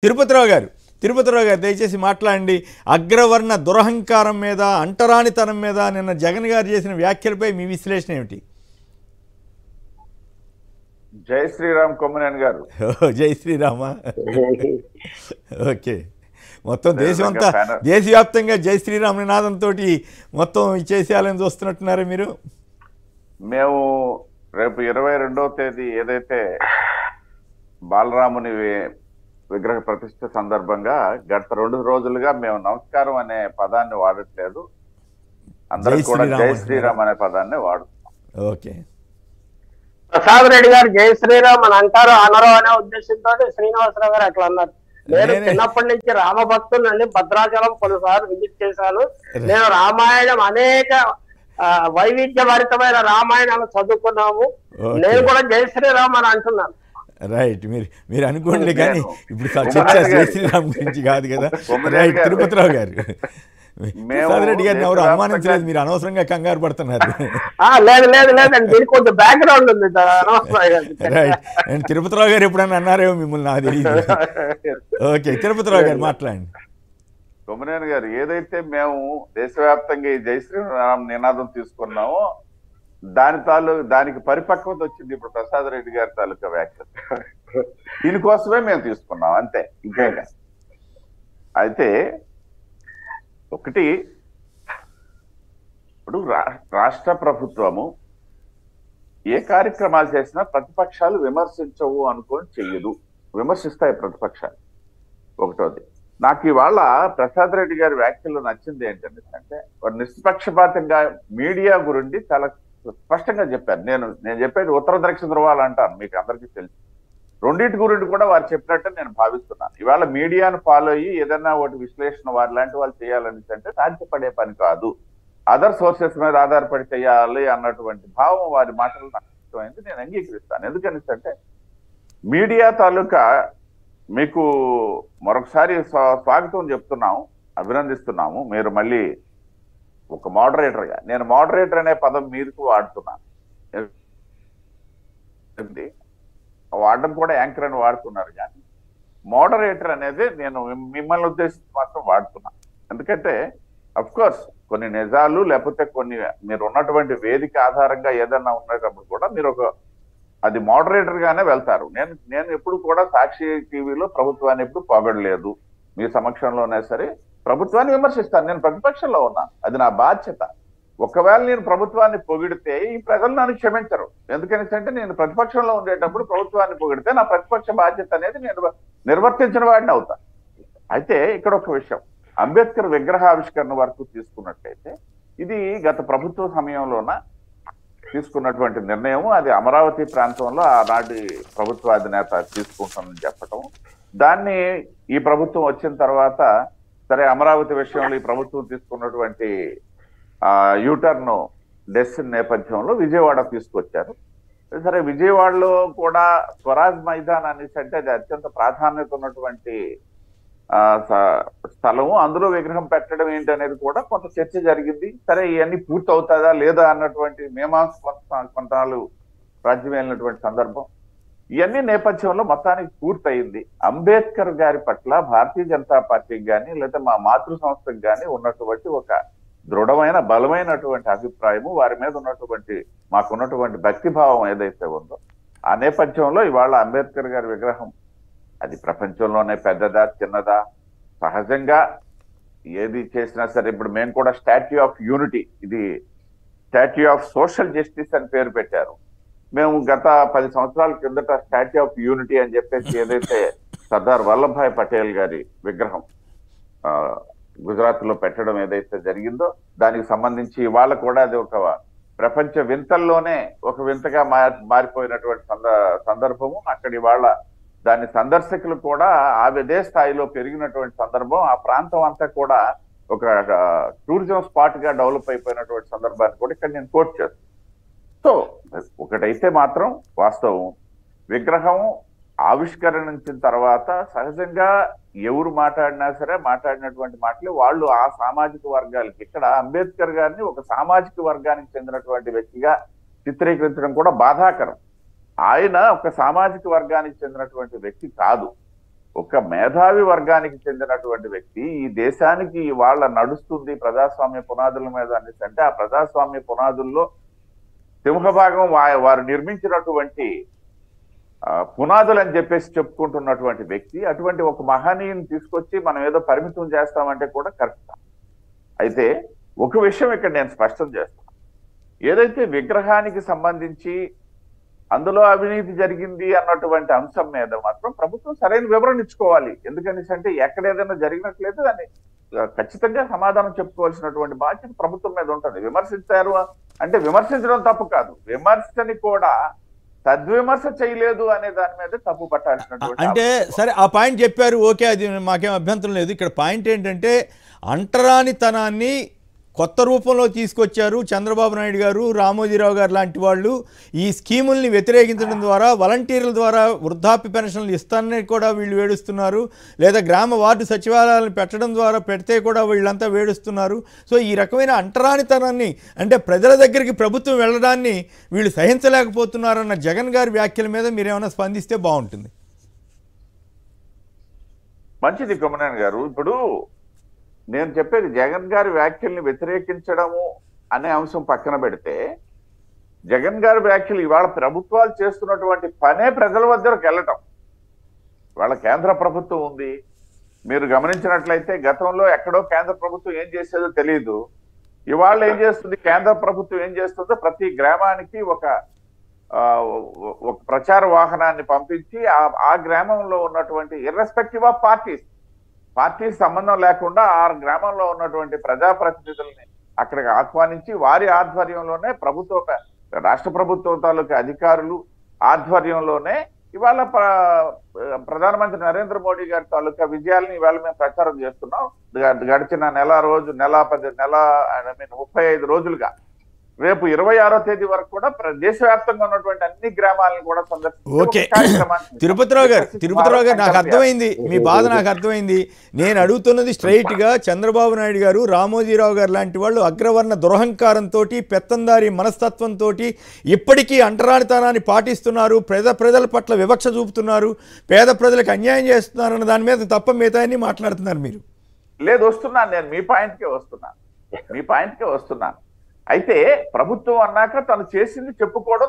తిరుపతిరావు గారు దయచేసి మాట్లాడండి. అగ్రవర్ణ దురహంకారం మీద, అంటరానితనం మీద నిన్న జగన్ గారు చేసిన వ్యాఖ్యలపై మీ విశ్లేషణ ఏమిటి? జై శ్రీరామ్ కొమ్మనేని గారు. జై శ్రీరామ. ఓకే, మొత్తం దేశమంతా దేశవ్యాప్తంగా జై శ్రీరామ్ నినాదంతో మొత్తం చేసేయాలని చూస్తున్నట్టున్నారా మీరు? మేము రేపు 22వ తేదీ ఏదైతే బాలరాముని విగ్రహ ప్రతిష్ఠ సందర్భంగా గత 2 రోజులుగా మేము నమస్కారం అనే పదాన్ని వాడట్లేదు, అందరూ కూడా జై శ్రీరామ్ అనే పదాన్ని వాడుతున్నాం. ఓకే, ప్రసాద్ రెడ్డి గారు జై శ్రీరామ్ అని అంటారు అనరు అనే ఉద్దేశంతో శ్రీనివాసరావు గారు అట్లా అన్నారు. నేను చిన్నప్పటి నుంచి రామభక్తులని భద్రాచలం పలుసార్లు విజిట్ చేశాను. నేను రామాయణం అనేక వైవిధ్యభరితమైన రామాయణాలు చదువుకున్నాము. నేను కూడా జై శ్రీరామ్ అని అంటున్నాను. రైట్, మీరు అనుకోండి, కానీ ఇప్పుడు చర్చ జై శ్రీరామ్ గురించి కాదు కదా. రైట్, తిరుపతిరావు గారు, ప్రసాద్ రెడ్డి గారిని ఎవరు అనుమానించలేదు, మీరు అనవసరంగా కంగారు పడుతున్నారు. లేదండి, కొంచెం బ్యాక్గ్రౌండ్ ఉంది. రైట్, అండ్ తిరుపతిరావు గారు ఎప్పుడన్నా అన్నారేమో మిమ్మల్ని, నాకు తెలియదు. ఓకే, తిరుపతిరావు గారు మాట్లాడండి. కొమ్మనేని గారు, ఏదైతే మేము దేశవ్యాప్తంగా ఈ జై శ్రీరామ్ నినాదం తీసుకున్నామో దానికి పరిపక్వత వచ్చింది ఇప్పుడు ప్రసాద్ రెడ్డి గారి తాలూకా వ్యాఖ్యలు. దీనికోసమే మేము తీసుకున్నాం, అంతే, ఇంకేగా. అయితే ఒకటి, ఇప్పుడు రాష్ట్ర ప్రభుత్వము ఏ కార్యక్రమాలు చేసినా ప్రతిపక్షాలు విమర్శించవు అనుకొని చెయ్యదు, విమర్శిస్తాయి ప్రతిపక్షాలు. ఒకటోది, నాకు ఇవాళ ప్రసాద్ రెడ్డి గారి వ్యాఖ్యలు నచ్చింది ఏంటంటే వారు నిష్పక్షపాతంగా మీడియా గురించి చాలా స్పష్టంగా చెప్పారు. నేను చెప్పేది ఉత్తర దక్షిణ ధృవాలు అంటాను, మీకు అందరికీ తెలుసు. రెండింటి గురించి కూడా వారు చెప్పినట్టు నేను భావిస్తున్నాను. ఇవాళ మీడియాను ఫాలో అయ్యి ఏదైనా ఒకటి విశ్లేషణ వారి లాంటి వాళ్ళు చేయాలని అంటే సాధ్యపడే పని కాదు, అదర్ సోర్సెస్ మీద ఆధారపడి చేయాలి అన్నటువంటి భావం వారి మాటలు నాకు ఇష్టమైంది, నేను అంగీకరిస్తాను. ఎందుకని అంటే మీడియా తాలూకా మీకు మరొకసారి స్వాగతం చెప్తున్నాము, అభినందిస్తున్నాము. మీరు మళ్ళీ ఒక మోడరేటర్గా, నేను మోడరేటర్ అనే పదం మీకు వాడుతున్నాను, వాడడం కూడా యాంకర్ అని వాడుతున్నారు, కానీ మోడరేటర్ అనేది నేను మిమ్మల్ని ఉద్దేశించి మాత్రం వాడుతున్నాను. ఎందుకంటే అఫ్ కోర్స్ కొన్ని నిజాలు లేకపోతే కొన్ని మీరు ఉన్నటువంటి వేదిక ఆధారంగా ఏదన్నా ఉండేటప్పుడు కూడా మీరు అది మోడరేటర్ గానే వెళ్తారు. నేను ఎప్పుడు కూడా సాక్షి టీవీలో ప్రభుత్వాన్ని ఎప్పుడు పొగడలేదు, మీ సమక్షంలోనే సరే ప్రభుత్వాన్ని విమర్శిస్తాను. నేను ప్రతిపక్షంలో ఉన్నాను, అది నా బాధ్యత. ఒకవేళ నేను ప్రభుత్వాన్ని పొగిడితే ఈ ప్రజలు నన్ను క్షమించరు. ఎందుకని అంటే నేను ప్రతిపక్షంలో ఉండేటప్పుడు ప్రభుత్వాన్ని పొగిడితే నా ప్రతిపక్ష బాధ్యత అనేది నేను నిర్వర్తించిన వాడిని అవుతా. అయితే ఇక్కడ ఒక విషయం, అంబేద్కర్ విగ్రహావిష్కరణ వరకు తీసుకున్నట్లయితే ఇది గత ప్రభుత్వ సమయంలోన తీసుకున్నటువంటి నిర్ణయం. అది అమరావతి ప్రాంతంలో ఆనాటి ప్రభుత్వ అధినేత తీసుకుంటానని చెప్పటం, దాన్ని ఈ ప్రభుత్వం వచ్చిన తర్వాత సరే అమరావతి విషయంలో ఈ ప్రభుత్వం తీసుకున్నటువంటి యూటర్న్ డెసిషన్ నేపథ్యంలో విజయవాడ తీసుకొచ్చారు. సరే విజయవాడలో కూడా స్వరాజ్ మైదాన్ అనేసి అంటే అది అత్యంత ప్రాధాన్యత ఉన్నటువంటి స్థలము, అందులో విగ్రహం పెట్టడం ఏంటి అనేది కూడా కొంత చర్చ జరిగింది. సరే ఇవన్నీ పూర్తి అవుతుందా లేదా అన్నటువంటి మీమాంస కొంతనాలు రాజ్యమైనటువంటి సందర్భం. ఇవన్నీ నేపథ్యంలో మొత్తానికి పూర్తయింది. అంబేద్కర్ గారి పట్ల భారతీయ జనతా పార్టీకి కానీ లేదా మా మాతృ సంస్థకు కానీ ఉన్నటువంటి ఒక దృఢమైన బలమైనటువంటి అభిప్రాయము, వారి మీద ఉన్నటువంటి మాకున్నటువంటి భక్తిభావం ఏదైతే ఉందో ఆ నేపథ్యంలో ఇవాళ అంబేద్కర్ గారి విగ్రహం అది ప్రపంచంలోనే పెద్దదా చిన్నదా, సహజంగా ఏది చేసినా సరే ఇప్పుడు మేము కూడా స్టాట్యూ ఆఫ్ యూనిటీ, ఇది స్టాట్యూ ఆఫ్ సోషల్ జస్టిస్ అని పేరు పెట్టారు. మేము గత 10 సంవత్సరాల కిందట స్టాట్యూ ఆఫ్ యూనిటీ అని చెప్పేసి ఏదైతే సర్దార్ వల్లభాయ్ పటేల్ గారి విగ్రహం గుజరాత్ లో పెట్టడం ఏదైతే జరిగిందో దానికి సంబంధించి ఇవాళ కూడా అది ఒక ప్రపంచ వింతల్లోనే ఒక వింతగా మారిపోయినటువంటి సందర్భము. అక్కడ ఇవాళ దాని సందర్శకులు కూడా అదే స్థాయిలో పెరిగినటువంటి సందర్భం. ఆ ప్రాంతం అంతా కూడా ఒక టూరిజం స్పాట్ గా డెవలప్ అయిపోయినటువంటి సందర్భాన్ని కూడా ఇక్కడ నేను కోట్ చేస్తాను. సో ఒకటైతే మాత్రం వాస్తవం, విగ్రహం ఆవిష్కరించిన తర్వాత సహజంగా ఎవరు మాట్లాడినా సరే మాట్లాడినటువంటి మాటలు వాళ్ళు ఆ సామాజిక వర్గాలకి, ఇక్కడ అంబేద్కర్ గారిని ఒక సామాజిక వర్గానికి చెందినటువంటి వ్యక్తిగా చిత్రీకరించడం కూడా బాధాకరం. ఆయన ఒక సామాజిక వర్గానికి చెందినటువంటి వ్యక్తి కాదు, ఒక మేధావి వర్గానికి చెందినటువంటి వ్యక్తి ఈ దేశానికి వాళ్ళ నడుస్తుంది ప్రజాస్వామ్య పునాదుల మీద అనేసి అంటే ఆ ప్రజాస్వామ్య పునాదుల్లో సింహభాగం వారు నిర్మించినటువంటి పునాదులు అని చెప్పేసి చెప్పుకుంటున్నటువంటి వ్యక్తి అటువంటి ఒక మహనీయుని తీసుకొచ్చి మనం ఏదో పరిమితం చేస్తామంటే కూడా కరెక్ట్. అయితే ఒక విషయం ఇక్కడ నేను స్పష్టం చేస్తాను. ఏదైతే విగ్రహానికి సంబంధించి అందులో అవినీతి జరిగింది అన్నటువంటి అంశం మీద మాత్రం ప్రభుత్వం సరైన వివరణ ఇచ్చుకోవాలి. ఎందుకనేసి అంటే ఎక్కడ ఏదైనా జరిగినట్లయితే దాన్ని ఖచ్చితంగా సమాధానం చెప్పుకోవాల్సినటువంటి బాధ్యత ప్రభుత్వం మీద ఉంటుంది. విమర్శించారు అంటే విమర్శించడం తప్పు కాదు, విమర్శని కూడా సద్విమర్శ చేయలేదు అనే దాని మీద తప్పు పట్టాల్సినటువంటి అంటే సరే ఆ పాయింట్ చెప్పారు, ఓకే, అది మాకేం అభ్యంతరం లేదు. ఇక్కడ పాయింట్ ఏంటంటే అంటరానితనాన్ని కొత్త రూపంలో తీసుకొచ్చారు చంద్రబాబు నాయుడు గారు, రామోజీరావు గారు లాంటి వాళ్ళు. ఈ స్కీముల్ని వ్యతిరేకించడం ద్వారా వాలంటీర్ల ద్వారా వృద్ధాప్య పెన్షన్లు ఇస్తానని కూడా వీళ్ళు వేడుస్తున్నారు, లేదా గ్రామ వార్డు సచివాలయాలను పెట్టడం ద్వారా పెడితే కూడా వీళ్ళంతా వేడుస్తున్నారు. సో ఈ రకమైన అంటరానితనాన్ని అంటే ప్రజల దగ్గరికి ప్రభుత్వం వెళ్ళడాన్ని వీళ్ళు సహించలేకపోతున్నారన్న జగన్ గారి వ్యాఖ్యల మీద మీరేమైనా స్పందిస్తే బాగుంటుంది. మంచిది కొమ్మనేని గారు. ఇప్పుడు నేను చెప్పేది జగన్ గారి వ్యాఖ్యల్ని వ్యతిరేకించడము అనే అంశం పక్కన పెడితే జగన్ గారి వ్యాఖ్యలు ఇవాళ ప్రభుత్వాలు చేస్తున్నటువంటి పనే ప్రజల వద్దకు వెళ్ళటం. ఇవాళ కేంద్ర ప్రభుత్వం ఉంది, మీరు గమనించినట్లయితే గతంలో ఎక్కడో కేంద్ర ప్రభుత్వం ఏం చేసేదో తెలియదు. ఇవాళ ఏం చేస్తుంది కేంద్ర ప్రభుత్వం, ఏం చేస్తుందో ప్రతి గ్రామానికి ఒక ప్రచార వాహనాన్ని పంపించి ఆ గ్రామంలో ఉన్నటువంటి ఇర్రెస్పెక్టివ్ ఆఫ్ పార్టీ సంబంధం లేకుండా ఆ గ్రామంలో ఉన్నటువంటి ప్రజాప్రతినిధుల్ని అక్కడికి ఆహ్వానించి వారి ఆధ్వర్యంలోనే రాష్ట్ర ప్రభుత్వం తాలూకా అధికారులు ఆధ్వర్యంలోనే ఇవాళ ప్రధానమంత్రి నరేంద్ర మోడీ గారి తాలూకా విజయాలని ఇవాళ మేము ప్రచారం చేస్తున్నాం. గడిచిన 35 రోజులుగా రేపు 26వ తేదీ వరకు కూడా దేశవ్యాప్తంగా ఉన్నటువంటి అన్ని గ్రామాలను కూడా ఓకే తిరుపతిరావు గారు నాకు అర్థమైంది, మీ బాధ నాకు అర్థమైంది. నేను అడుగుతున్నది స్ట్రైట్ గా చంద్రబాబు నాయుడు గారు, రామోజీరావు గారు లాంటి వాళ్ళు అగ్రవర్ణ దురహంకారంతో, పెత్తందారి మనస్తత్వంతో ఇప్పటికీ అంటరానితనాన్ని పాటిస్తున్నారు, ప్రజల పట్ల వివక్ష చూపుతున్నారు, పేద ప్రజలకు అన్యాయం చేస్తున్నారు అన్న దాని మీద తప్ప మిగతాన్ని మాట్లాడుతున్నారు మీరు. లేదు, వస్తున్నాను నేను మీ పాయింట్కే వస్తున్నాను. అయితే ప్రభుత్వం అన్నాక తను చేసింది చెప్పుకోవడం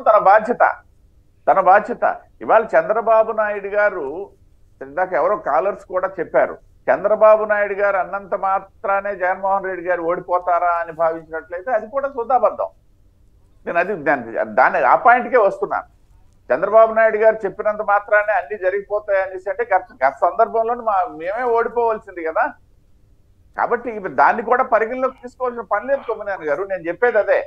తన బాధ్యత. ఇవాళ చంద్రబాబు నాయుడు గారు, ఇందాక ఎవరో కాలర్స్ కూడా చెప్పారు, చంద్రబాబు నాయుడు గారు అన్నంత మాత్రానే జగన్మోహన్ రెడ్డి గారు ఓడిపోతారా అని భావించినట్లయితే అది కూడా శుద్ధాబద్ధం. నేను ఆ పాయింట్కే వస్తున్నాను. చంద్రబాబు నాయుడు గారు చెప్పినంత మాత్రానే అన్ని జరిగిపోతాయి అనేసి అంటే గత సందర్భంలో మేమే ఓడిపోవలసింది కదా. కాబట్టి దాన్ని కూడా పరిగణలోకి తీసుకోవాల్సిన పని లేదు కొమ్మనేని గారు. నేను చెప్పేది అదే,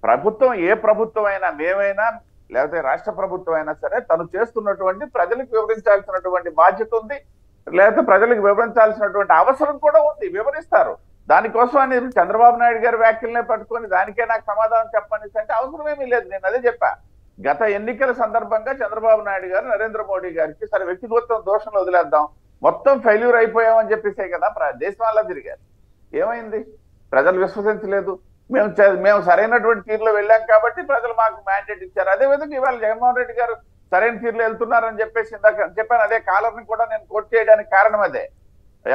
ప్రభుత్వం ఏ ప్రభుత్వం అయినా, మేమైనా లేకపోతే రాష్ట్ర ప్రభుత్వం అయినా సరే తను చేస్తున్నటువంటి ప్రజలకు వివరించాల్సినటువంటి బాధ్యత ఉంది, లేకపోతే ప్రజలకు వివరించాల్సినటువంటి అవసరం కూడా ఉంది, వివరిస్తారు. దానికోసం అని చంద్రబాబు నాయుడు గారి వ్యాఖ్యలనే పట్టుకొని దానికే నాకు సమాధానం చెప్పని అంటే అవసరం ఏమీ లేదు. నేను అదే చెప్పా, గత ఎన్నికల సందర్భంగా చంద్రబాబు నాయుడు గారు నరేంద్ర మోడీ గారికి సరే వ్యక్తిగత దోషంలో వదిలేద్దాం, మొత్తం ఫెయిల్యూర్ అయిపోయామని చెప్పేసే కదా దేశంలో తిరిగారు. ఏమైంది? ప్రజలు విశ్వసించలేదు, మేము సరైనటువంటి తీరులో వెళ్ళాం కాబట్టి ప్రజలు మాకు మ్యాండేట్ ఇచ్చారు. అదేవిధంగా ఇవాళ జగన్మోహన్ రెడ్డి గారు సరైన తీరులో వెళ్తున్నారని చెప్పేసి ఇందాక చెప్పాను. అదే కాలర్ని కూడా నేను కోట్ చేయడానికి కారణం అదే.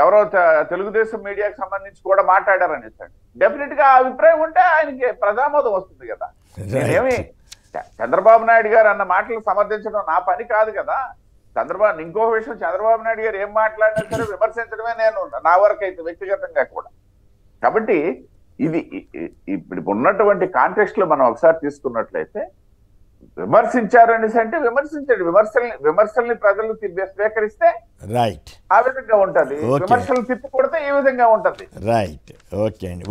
ఎవరో తెలుగుదేశం మీడియాకి సంబంధించి కూడా మాట్లాడారని డెఫినెట్ గా ఆ అభిప్రాయం ఉంటే ఆయనకి ప్రజామోదం వస్తుంది కదా. నేనేమి చంద్రబాబు నాయుడు గారు అన్న మాటలు సమర్థించడం నా పని కాదు కదా. ఇంకో విషయం, చంద్రబాబు నాయుడు గారు ఏం మాట్లాడినా సరే విమర్శించడమే నేను నా వరకు అయితే వ్యక్తిగతంగా కూడా. కాబట్టి ఇది ఇప్పుడు ఉన్నటువంటి కాంటెక్స్ట్ లో మనం ఒకసారి తీసుకున్నట్లయితే విమర్శించారు అనేసి అంటే విమర్శించండి, విమర్శల్ని ప్రజలు స్వీకరిస్తే రైట్ ఆ విధంగా ఉంటది, విమర్శలు తిప్పి కొడితే ఈ విధంగా ఉంటది. రైట్, ఓకే అండి.